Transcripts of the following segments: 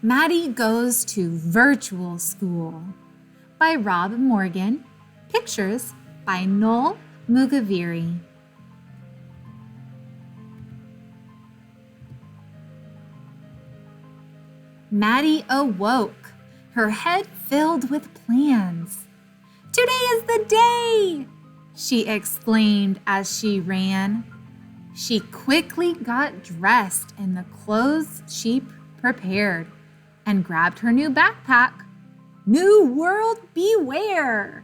Madi Goes to Virtual School by Rob Morgan. Pictures by Noel Mugaviri. Madi awoke, her head filled with plans. "Today is the day!" she exclaimed as she ran. She quickly got dressed in the clothes she prepared and grabbed her new backpack. New world beware!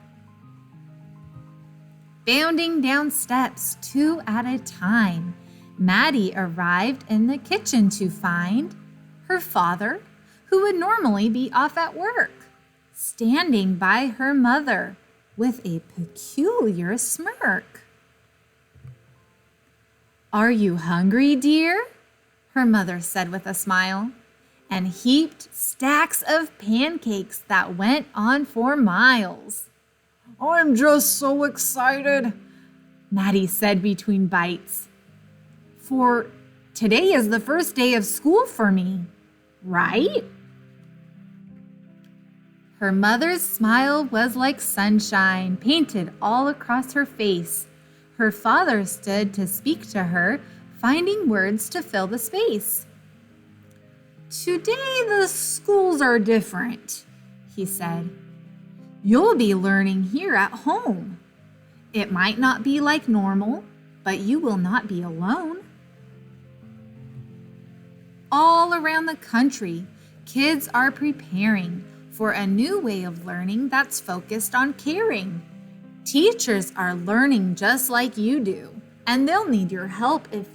Bounding down steps 2 at a time, Madi arrived in the kitchen to find her father, who would normally be off at work, standing by her mother with a peculiar smirk. "Are you hungry, dear?" her mother said with a smile, and heaped stacks of pancakes that went on for miles. "I'm just so excited," Madi said between bites. "For today is the first day of school for me, right?" Her mother's smile was like sunshine painted all across her face. Her father stood to speak to her, finding words to fill the space. "Today the schools are different," he said. "You'll be learning here at home. It might not be like normal, but you will not be alone." All around the country, kids are preparing for a new way of learning that's focused on caring. Teachers are learning just like you do, and they'll need your help if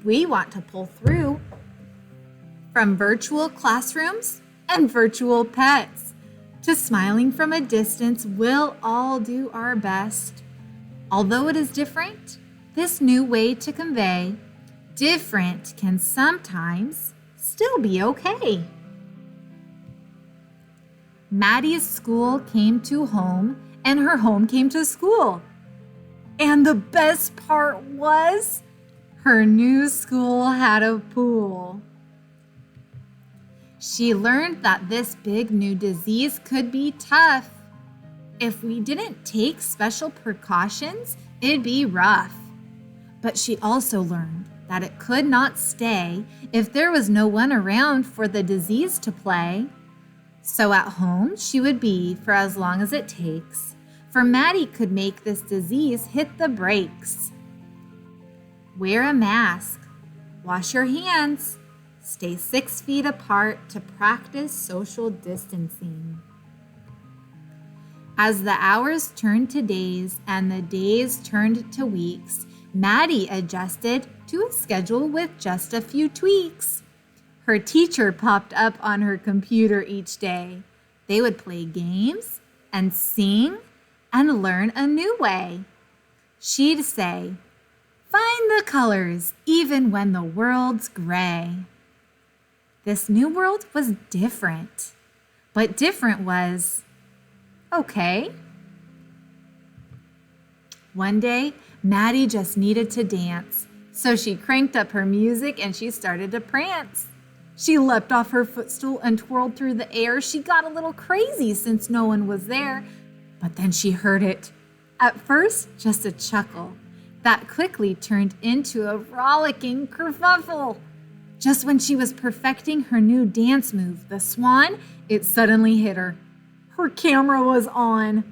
we want to pull through. From virtual classrooms and virtual pets to smiling from a distance, we'll all do our best. Although it is different, this new way to convey different can sometimes still be okay. Madi's school came to home, and her home came to school. And the best part was, her new school had a pool. She learned that this big new disease could be tough. If we didn't take special precautions, it'd be rough. But she also learned that it could not stay if there was no one around for the disease to play. So at home she would be for as long as it takes, for Madi could make this disease hit the brakes. Wear a mask, wash your hands, stay 6 feet apart to practice social distancing. As the hours turned to days and the days turned to weeks, Madi adjusted to a schedule with just a few tweaks. Her teacher popped up on her computer each day. They would play games and sing and learn a new way. She'd say, "Find the colors even when the world's gray." This new world was different, but different was okay. One day, Madi just needed to dance, so she cranked up her music and she started to prance. She leapt off her footstool and twirled through the air. She got a little crazy since no one was there, but then she heard it. At first, just a chuckle that quickly turned into a rollicking kerfuffle. Just when she was perfecting her new dance move, the swan, it suddenly hit her. Her camera was on.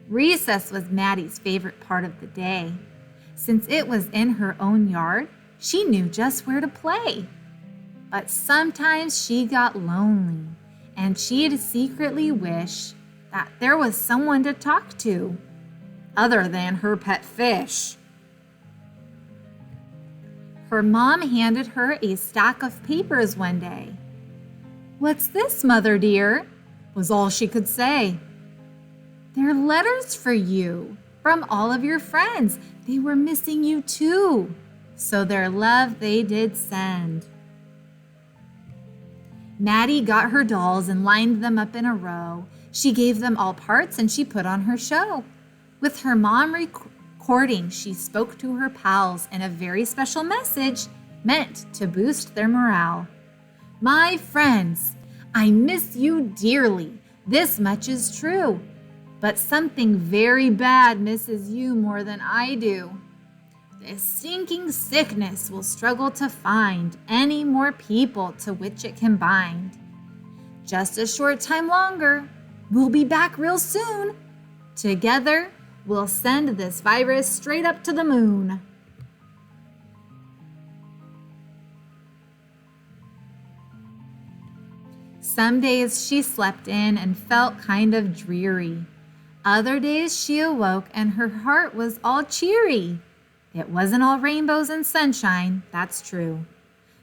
Recess was Madi's favorite part of the day. Since it was in her own yard, she knew just where to play. But sometimes she got lonely, and she'd secretly wish that there was someone to talk to, other than her pet fish. Her mom handed her a stack of papers one day. "What's this, Mother dear?" was all she could say. "They're letters for you from all of your friends. They were missing you too, so their love they did send." Madi got her dolls and lined them up in a row. She gave them all parts and she put on her show. With her mom Courting, she spoke to her pals in a very special message meant to boost their morale. My friends, I miss you dearly. This much is true. But something very bad misses you more than I do. This stinking sickness will struggle to find any more people to which it can bind. Just a short time longer. We'll be back real soon. Together, we'll send this virus straight up to the moon. Some days she slept in and felt kind of dreary. Other days she awoke and her heart was all cheery. It wasn't all rainbows and sunshine, that's true.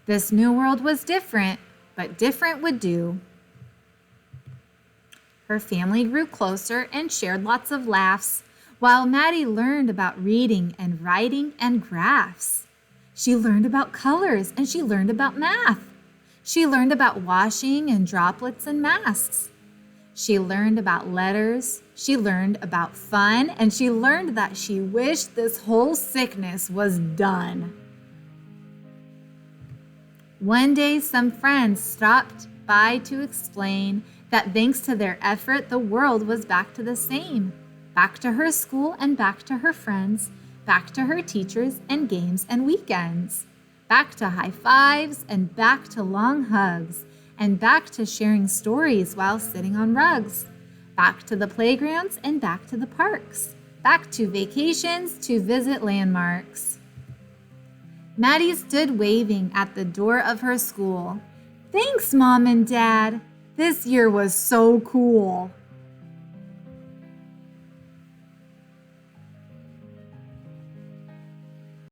This new world was different, but different would do. Her family grew closer and shared lots of laughs, while Maddie learned about reading and writing and graphs. She learned about colors and she learned about math. She learned about washing and droplets and masks. She learned about letters, she learned about fun, and she learned that she wished this whole sickness was done. One day, some friends stopped by to explain that thanks to their effort, the world was back to the same. Back to her school and back to her friends, back to her teachers and games and weekends. Back to high fives and back to long hugs, and back to sharing stories while sitting on rugs. Back to the playgrounds and back to the parks. Back to vacations to visit landmarks. Maddie stood waving at the door of her school. Thanks, Mom and Dad. This year was so cool.